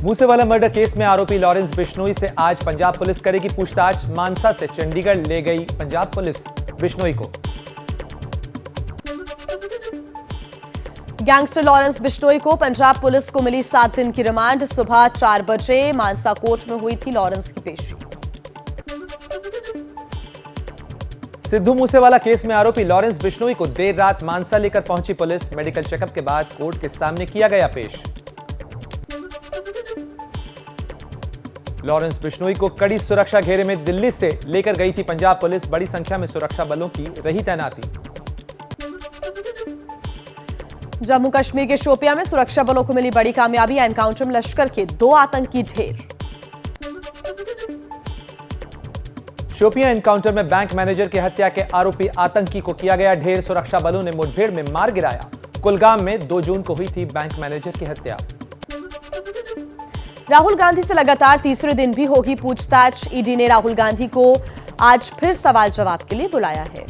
Moosewala murder case में आरोपी Lawrence Bishnoi से आज पंजाब पुलिस करेगी पूछताछ। मानसा से चंडीगढ़ ले गई पंजाब पुलिस बिश्नोई को। गैंगस्टर लॉरेंस बिश्नोई को पंजाब पुलिस को मिली 7 दिन की रिमांड। सुबह 4 बजे मानसा कोर्ट में हुई थी लॉरेंस की पेशी। सिद्धू मूसेवाला केस में आरोपी लॉरेंस बिश्नोई को देर रात मानसा लेकर पहुंची पुलिस। मेडिकल चेकअप के बाद कोर्ट के सामने किया गया पेश। लॉरेंस बिश्नोई को कड़ी सुरक्षा घेरे में दिल्ली से लेकर गई थी पंजाब पुलिस। बड़ी संख्या में सुरक्षा बलों की रही तैनाती। जम्मू कश्मीर के शोपियां में सुरक्षा बलों को मिली बड़ी कामयाबी। एनकाउंटर में लश्कर के 2 आतंकी ढेर। शोपियां एनकाउंटर में बैंक मैनेजर की हत्या के आरोपी आतंकी को किया गया ढेर। सुरक्षा बलों ने मुठभेड़ में मार गिराया। कुलगाम में 2 जून को हुई थी बैंक मैनेजर की हत्या। राहुल गांधी से लगातार तीसरे दिन भी होगी पूछताछ। ईडी ने राहुल गांधी को आज फिर सवाल जवाब के लिए बुलाया है।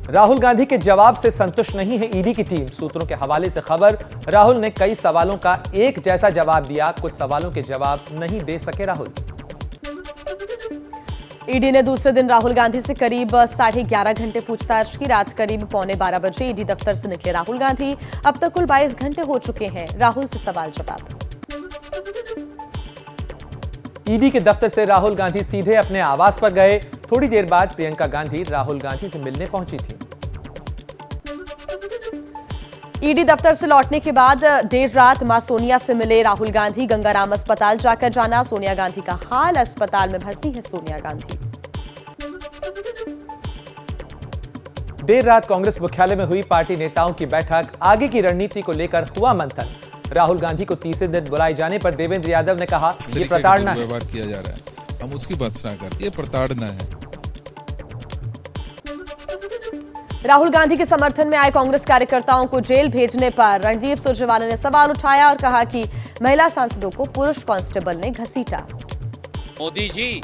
राहुल गांधी के जवाब से संतुष्ट नहीं है ईडी की टीम। सूत्रों के हवाले से खबर, राहुल ने कई सवालों का एक जैसा जवाब दिया। कुछ सवालों के जवाब नहीं दे सके राहुल। ईडी ने दूसरे दिन राहुल गांधी से करीब 11.5 घंटे पूछताछ की। रात करीब 11:15 बजे ईडी दफ्तर से निकले राहुल गांधी। अब तक कुल 22 घंटे हो चुके हैं राहुल से सवाल जवाब। ईडी के दफ्तर से राहुल गांधी सीधे अपने आवास पर गए। थोड़ी देर बाद प्रियंका गांधी राहुल गांधी से मिलने पहुंची थी। ईडी दफ्तर से लौटने के बाद देर रात मां सोनिया से मिले राहुल गांधी। गंगाराम अस्पताल जाकर जाना सोनिया गांधी का हाल। अस्पताल में भर्ती है सोनिया गांधी। देर रात कांग्रेस मुख्यालय में हुई पार्टी नेताओं की बैठक। आगे की रणनीति को लेकर हुआ मंथन। राहुल गांधी को तीसरे दिन बुलाए जाने पर देवेंद्र यादव ने कहा, ये प्रताड़ना है। व्यवहार किया जा रहा है, हम उसकी बात ना कर, ये प्रताड़ना है। राहुल गांधी के समर्थन में आए कांग्रेस कार्यकर्ताओं को जेल भेजने पर रणदीप सुरजेवाला ने सवाल उठाया और कहा कि महिला सांसदों को पुरुष कांस्टेबल ने घसीटा। मोदी जी,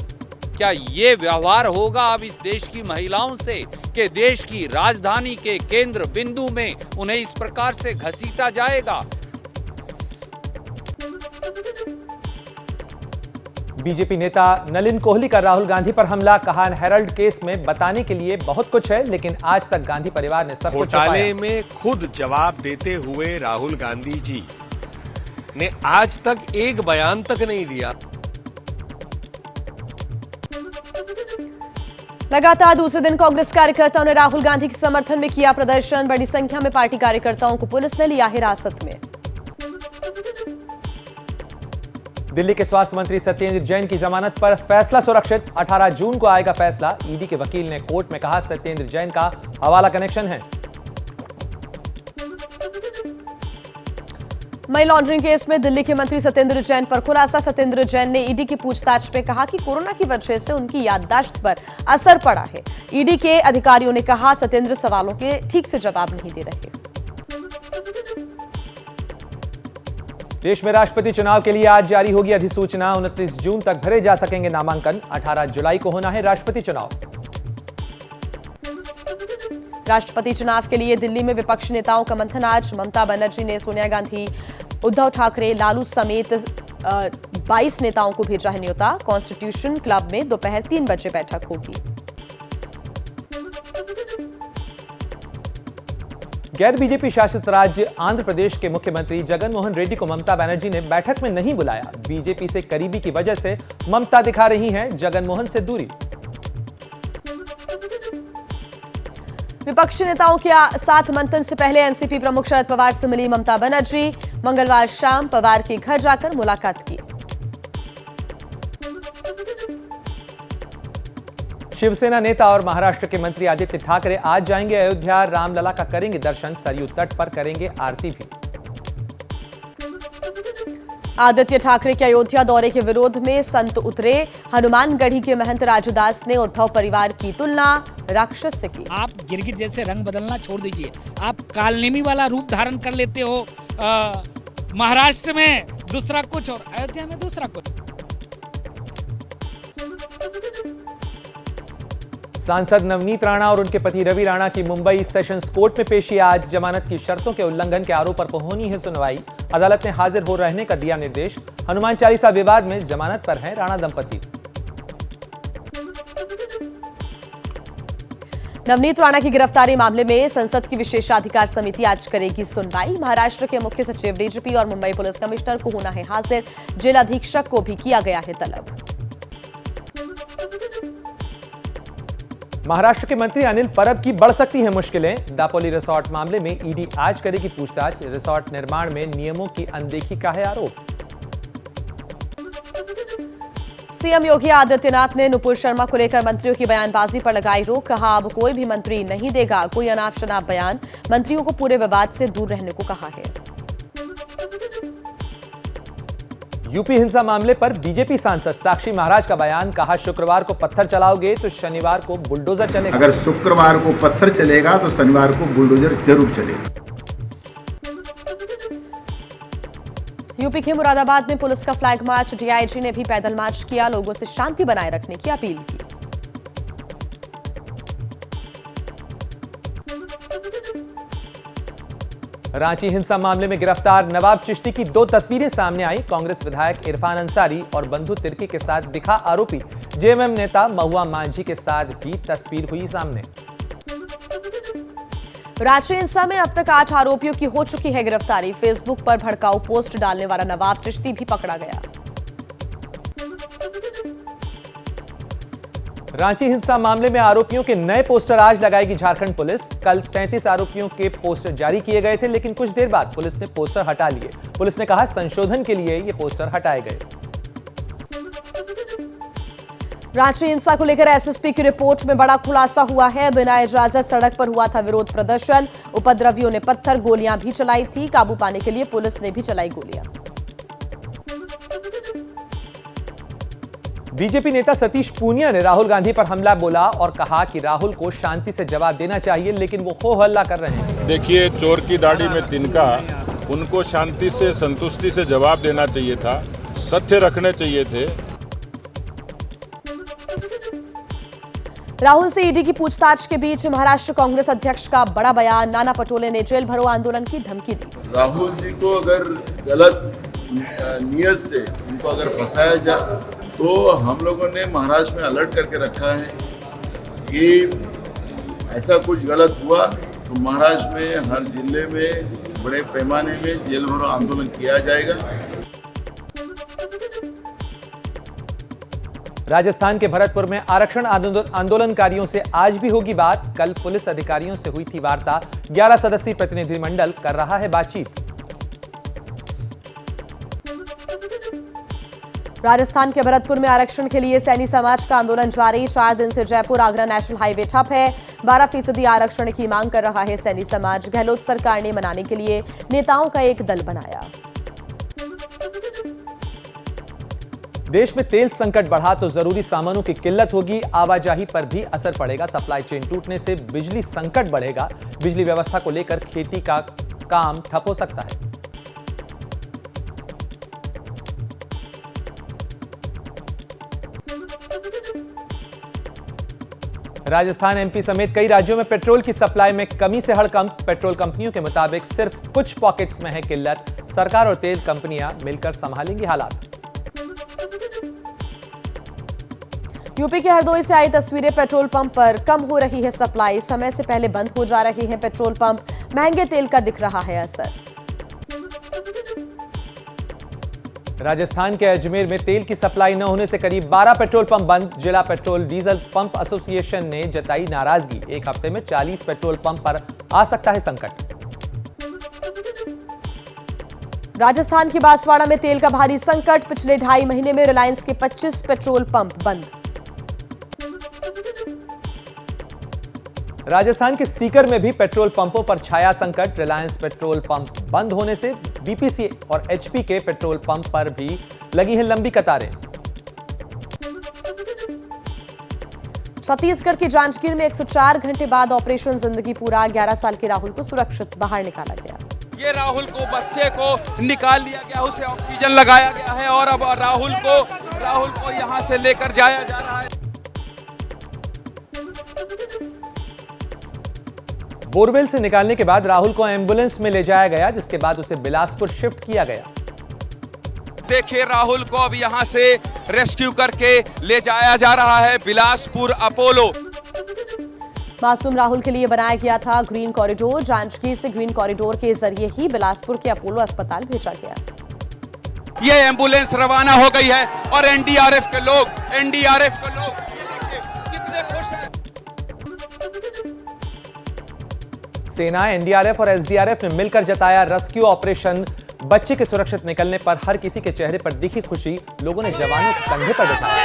क्या ये व्यवहार होगा अब इस देश की महिलाओं से कि देश की राजधानी के केंद्र बिंदु में उन्हें इस प्रकार से घसीटा जाएगा? बीजेपी नेता नलिन कोहली का राहुल गांधी पर हमला। कहा, हेराल्ड केस में बताने के लिए बहुत कुछ है, लेकिन आज तक गांधी परिवार ने सब कुछ छुपाया। घोटाले में खुद जवाब देते हुए राहुल गांधी जी ने आज तक एक बयान तक नहीं दिया। लगातार दूसरे दिन कांग्रेस कार्यकर्ताओं ने राहुल गांधी के समर्थन में किया प्रदर्शन। बड़ी संख्या में पार्टी कार्यकर्ताओं को पुलिस ने लिया हिरासत में। दिल्ली के स्वास्थ्य मंत्री सत्येंद्र जैन की जमानत पर फैसला सुरक्षित। 18 जून को आएगा फैसला। ईडी के वकील ने कोर्ट में कहा, सत्येंद्र जैन का हवाला कनेक्शन है। मनी लॉन्ड्रिंग केस में दिल्ली के मंत्री सत्येंद्र जैन पर खुलासा। सत्येंद्र जैन ने ईडी की पूछताछ में कहा कि कोरोना की वजह से उनकी याददाश्त पर असर पड़ा है। ईडी के अधिकारियों ने कहा, सत्येंद्र सवालों के ठीक से जवाब नहीं दे रहे। देश में राष्ट्रपति चुनाव के लिए आज जारी होगी अधिसूचना। 29 जून तक भरे जा सकेंगे नामांकन। 18 जुलाई को होना है राष्ट्रपति चुनाव। राष्ट्रपति चुनाव के लिए दिल्ली में विपक्ष नेताओं का मंथन आज। ममता बनर्जी ने सोनिया गांधी, उद्धव ठाकरे, लालू समेत 22 नेताओं को भेजा है न्योता। कॉन्स्टिट्यूशन क्लब में दोपहर 3 बजे बैठक होगी। गैर बीजेपी शासित राज्य आंध्र प्रदेश के मुख्यमंत्री जगन मोहन रेड्डी को ममता बनर्जी ने बैठक में नहीं बुलाया। बीजेपी से करीबी की वजह से ममता दिखा रही हैं जगन मोहन से दूरी। विपक्षी नेताओं के साथ मंथन से पहले एनसीपी प्रमुख शरद पवार से मिली ममता बनर्जी। मंगलवार शाम पवार के घर जाकर मुलाकात की। शिवसेना नेता और महाराष्ट्र के मंत्री आदित्य ठाकरे आज जाएंगे अयोध्या। रामलला का करेंगे दर्शन। सरयू तट पर करेंगे आरती भी। आदित्य ठाकरे के अयोध्या दौरे के विरोध में संत उतरे। हनुमानगढ़ी के महंत राजूदास ने उद्धव परिवार की तुलना राक्षस से की। आप गिरगिट जैसे रंग बदलना छोड़ दीजिए, आप कालनेमी वाला रूप धारण कर लेते हो। महाराष्ट्र में दूसरा कुछ और अयोध्या में दूसरा कुछ। सांसद नवनीत राणा और उनके पति रवि राणा की मुंबई सेशंस कोर्ट में पेशी आज। जमानत की शर्तों के उल्लंघन के आरोप पर होनी है सुनवाई। अदालत ने हाजिर हो रहने का दिया निर्देश। हनुमान चालीसा विवाद में जमानत पर हैं राणा दंपति। नवनीत राणा की गिरफ्तारी मामले में संसद की विशेषाधिकार समिति आज करेगी सुनवाई। महाराष्ट्र के मुख्य सचिव, डीजीपी और मुंबई पुलिस कमिश्नर को होना है हाजिर। जेल अधीक्षक को भी किया गया है तलब। महाराष्ट्र के मंत्री अनिल परब की बढ़ सकती हैं मुश्किलें। दापोली रिसोर्ट मामले में ईडी आज करेगी पूछताछ। रिसोर्ट निर्माण में नियमों की अनदेखी का है आरोप। सीएम योगी आदित्यनाथ ने नुपुर शर्मा को लेकर मंत्रियों की बयानबाजी पर लगाई रोक। कहा, अब कोई भी मंत्री नहीं देगा कोई अनाप शनाप बयान। मंत्रियों को पूरे विवाद से दूर रहने को कहा है। यूपी हिंसा मामले पर बीजेपी सांसद साक्षी महाराज का बयान। कहा, शुक्रवार को पत्थर चलाओगे तो शनिवार को बुलडोजर चलेगा। अगर शुक्रवार को पत्थर चलेगा तो शनिवार को बुलडोजर जरूर चलेगा। यूपी के मुरादाबाद में पुलिस का फ्लैग मार्च। डीआईजी ने भी पैदल मार्च किया। लोगों से शांति बनाए रखने की अपील की। रांची हिंसा मामले में गिरफ्तार नवाब चिश्ती की 2 तस्वीरें सामने आई। कांग्रेस विधायक इरफान अंसारी और बंधु तिर्की के साथ दिखा आरोपी। जेएमएम नेता महुआ मांझी के साथ भी तस्वीर हुई सामने। रांची हिंसा में अब तक 8 आरोपियों की हो चुकी है गिरफ्तारी। फेसबुक पर भड़काऊ पोस्ट डालने वाला नवाब चिश्ती भी पकड़ा गया। रांची हिंसा मामले में आरोपियों के नए पोस्टर आज लगाएगी झारखंड पुलिस। कल 33 आरोपियों के पोस्टर जारी किए गए थे, लेकिन कुछ देर बाद पुलिस ने पोस्टर हटा लिए। पुलिस ने कहा, संशोधन के लिए ये पोस्टर हटाए गए। रांची हिंसा को लेकर एसएसपी की रिपोर्ट में बड़ा खुलासा हुआ है। बिना इजाजत सड़क पर हुआ था विरोध प्रदर्शन। उपद्रवियों ने पत्थर गोलियां भी चलाई थी। काबू पाने के लिए पुलिस ने भी चलाई गोलियां। बीजेपी नेता सतीश पूनिया ने राहुल गांधी पर हमला बोला और कहा कि राहुल को शांति से जवाब देना चाहिए, लेकिन वो हो हल्ला कर रहे हैं। देखिए, चोर की दाढ़ी में तिनका, उनको शांति से संतुष्टि से जवाब देना चाहिए था, तथ्य रखने चाहिए थे। राहुल से ईडी की पूछताछ के बीच महाराष्ट्र कांग्रेस अध्यक्ष का बड़ा बयान। नाना पटोले ने जेल भरो आंदोलन की धमकी दी। राहुल जी को अगर गलत नियत से उनको अगर फंसाया जाए तो हम लोगों ने महाराष्ट्र में अलर्ट करके रखा है कि ऐसा कुछ गलत हुआ तो महाराष्ट्र में हर जिले में बड़े पैमाने में जेल भरो आंदोलन किया जाएगा। राजस्थान के भरतपुर में आरक्षण आंदोलनकारियों से आज भी होगी बात। कल पुलिस अधिकारियों से हुई थी वार्ता। 11 सदस्यीय प्रतिनिधिमंडल कर रहा है बातचीत। राजस्थान के भरतपुर में आरक्षण के लिए सैनी समाज का आंदोलन जारी। 4 दिन से जयपुर आगरा नेशनल हाईवे ठप है। 12% आरक्षण की मांग कर रहा है सैनी समाज। गहलोत सरकार ने मनाने के लिए नेताओं का एक दल बनाया। देश में तेल संकट बढ़ा तो जरूरी सामानों की किल्लत होगी। आवाजाही पर भी असर पड़ेगा। सप्लाई चेन टूटने से बिजली संकट बढ़ेगा। बिजली व्यवस्था को लेकर खेती का काम ठप हो सकता है। राजस्थान, एमपी समेत कई राज्यों में पेट्रोल की सप्लाई में कमी से हड़कंप। पेट्रोल कंपनियों के मुताबिक सिर्फ कुछ पॉकेट्स में है किल्लत। सरकार और तेल कंपनियां मिलकर संभालेंगी हालात। यूपी के हरदोई से आई तस्वीरें। पेट्रोल पंप पर कम हो रही है सप्लाई। समय से पहले बंद हो जा रही है पेट्रोल पंप। महंगे तेल का दिख रहा है असर। राजस्थान के अजमेर में तेल की सप्लाई न होने से करीब 12 पेट्रोल पंप बंद। जिला पेट्रोल डीजल पंप एसोसिएशन ने जताई नाराजगी। एक हफ्ते में 40 पेट्रोल पंप पर आ सकता है संकट। राजस्थान के बांसवाड़ा में तेल का भारी संकट। पिछले 2.5 महीने में रिलायंस के 25 पेट्रोल पंप बंद। राजस्थान के सीकर में भी पेट्रोल पंपों पर छाया संकट। रिलायंस पेट्रोल पंप बंद होने से बीपीसी और एचपी के पेट्रोल पंप पर भी लगी हैं लंबी कतारें। छत्तीसगढ़ के जांजगीर में 104 घंटे बाद ऑपरेशन जिंदगी पूरा। 11 साल के राहुल को सुरक्षित बाहर निकाला गया। ये राहुल को, बच्चे को निकाल लिया गया, उसे ऑक्सीजन लगाया गया है और अब राहुल को यहां से लेकर जाया जा रहा है। बोरवेल से निकालने के बाद राहुल को एम्बुलेंस में ले जाया गया, जिसके बाद उसे बिलासपुर शिफ्ट किया गया। देखिए राहुल को अब यहां से रेस्क्यू करके ले जाया जा रहा है बिलासपुर अपोलो। मासूम राहुल के लिए बनाया गया था ग्रीन कॉरिडोर। जांजगीर से ग्रीन कॉरिडोर के जरिए ही बिलासपुर के अपोलो अस्पताल भेजा गया। ये एम्बुलेंस रवाना हो गई है और एनडीआरएफ के लोग ये देखिए कितने खुश हैं। सेना, एनडीआरएफ और एसडीआरएफ ने मिलकर जताया रेस्क्यू ऑपरेशन। बच्चे के सुरक्षित निकलने पर हर किसी के चेहरे पर दिखी खुशी। लोगों ने जवानों के कंधे पर बिठाया।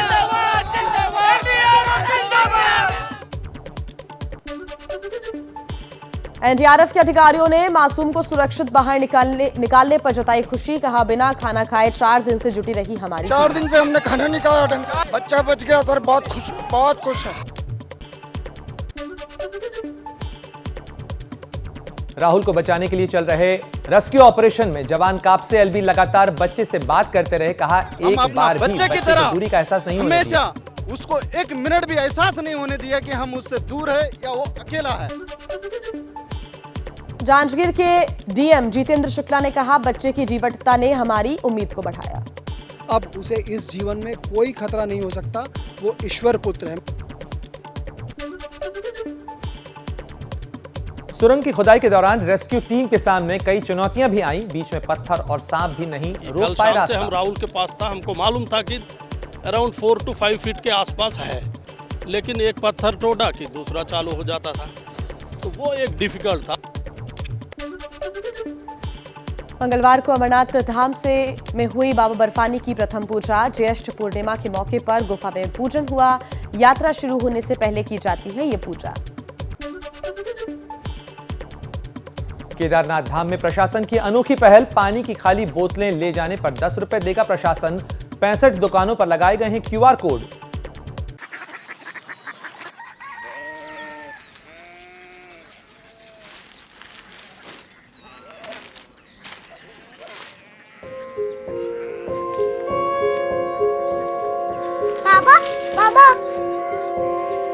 एनडीआरएफ के अधिकारियों ने मासूम को सुरक्षित बाहर निकालने पर जताई खुशी। कहा, बिना खाना खाए 4 दिन से जुटी रही हमारी 4 दिन से हमने खाना नहीं खाया ढंग से। बच्चा बच गया सर, बहुत खुश है। राहुल को बचाने के लिए चल रहे रेस्क्यू ऑपरेशन में जवान कापसे एलबी लगातार बच्चे से बात करते रहे। कहा, एक बार भी बच्चे को दूरी का एहसास नहीं होने दिया। हमेशा उसको 1 मिनट भी एहसास नहीं होने दिया कि हम उससे दूर है या वो अकेला है। जांजगीर के डीएम जितेंद्र शुक्ला ने कहा, बच्चे की जीवटता ने हमारी उम्मीद को बढ़ाया। अब उसे इस जीवन में कोई खतरा नहीं हो सकता। वो ईश्वर पुत्र है। सुरंग की खुदाई के दौरान रेस्क्यू टीम के सामने कई चुनौतियां भी आईं। बीच में पत्थर और सांप भी नहीं रोक पाए रास्ता। हम राहुल के पास था, हमको मालूम था कि अराउंड 4 to 5 फीट के आसपास है, लेकिन एक पत्थर टोटा कि दूसरा चालू हो जाता था, तो वो एक डिफिकल्ट था। मंगलवार को अमरनाथ धाम में हुई बाबा बर्फानी की प्रथम पूजा। ज्येष्ठ पूर्णिमा के मौके पर गुफा में पूजन हुआ। यात्रा शुरू होने से पहले की जाती है ये पूजा। केदारनाथ धाम में प्रशासन की अनोखी पहल। पानी की खाली बोतलें ले जाने पर 10 रुपए देगा प्रशासन। 65 दुकानों पर लगाए गए हैं QR कोड। बाबा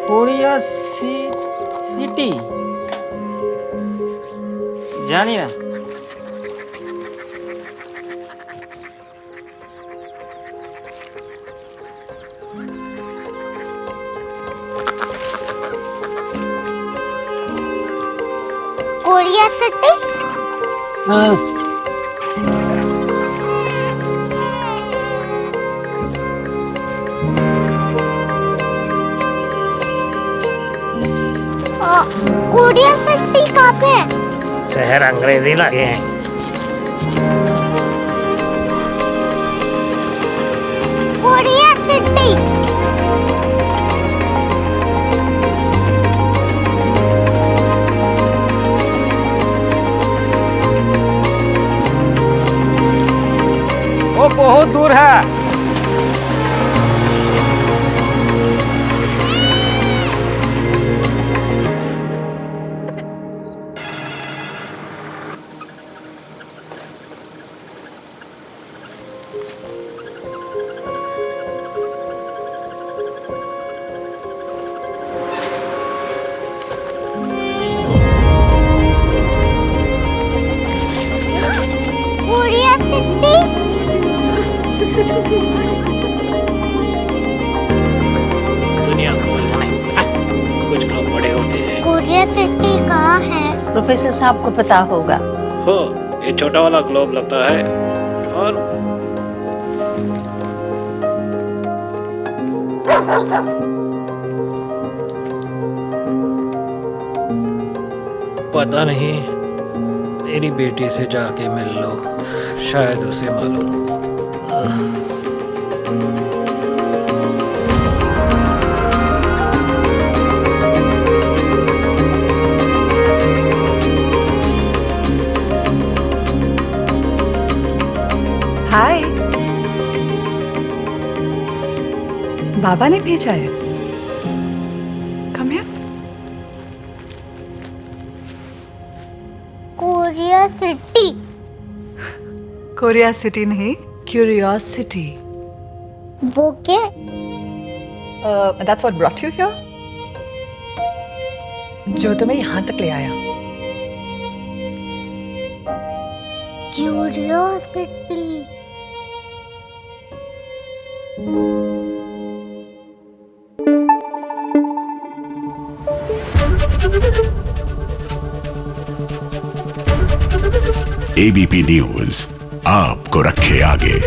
कोरिया सिटी जानिए कोरिया सिटी। कोरिया सिटी कहाँ पे है? शहर अंग्रेजी लगे हैं। Korea city. वो बहुत दूर है। Korea city. दुनिया कुछ लोग बड़े होते हैं। कोरिया सिटी कहाँ है? प्रोफेसर साहब को पता होगा। हो, ये छोटा वाला ग्लोब लगता है और पता नहीं, मेरी बेटी से जाके मिल लो, शायद उसे मालूम हो। हाय, बाबा ने भेजा है। Come here. Korea city. Korea city नहीं, क्यूरियोसिटी। वो क्या? That's what brought you here? जो तुम्हें यहाँ तक ले आया। क्यूरियोसिटी। एबीपी न्यूज आपको रखे आगे।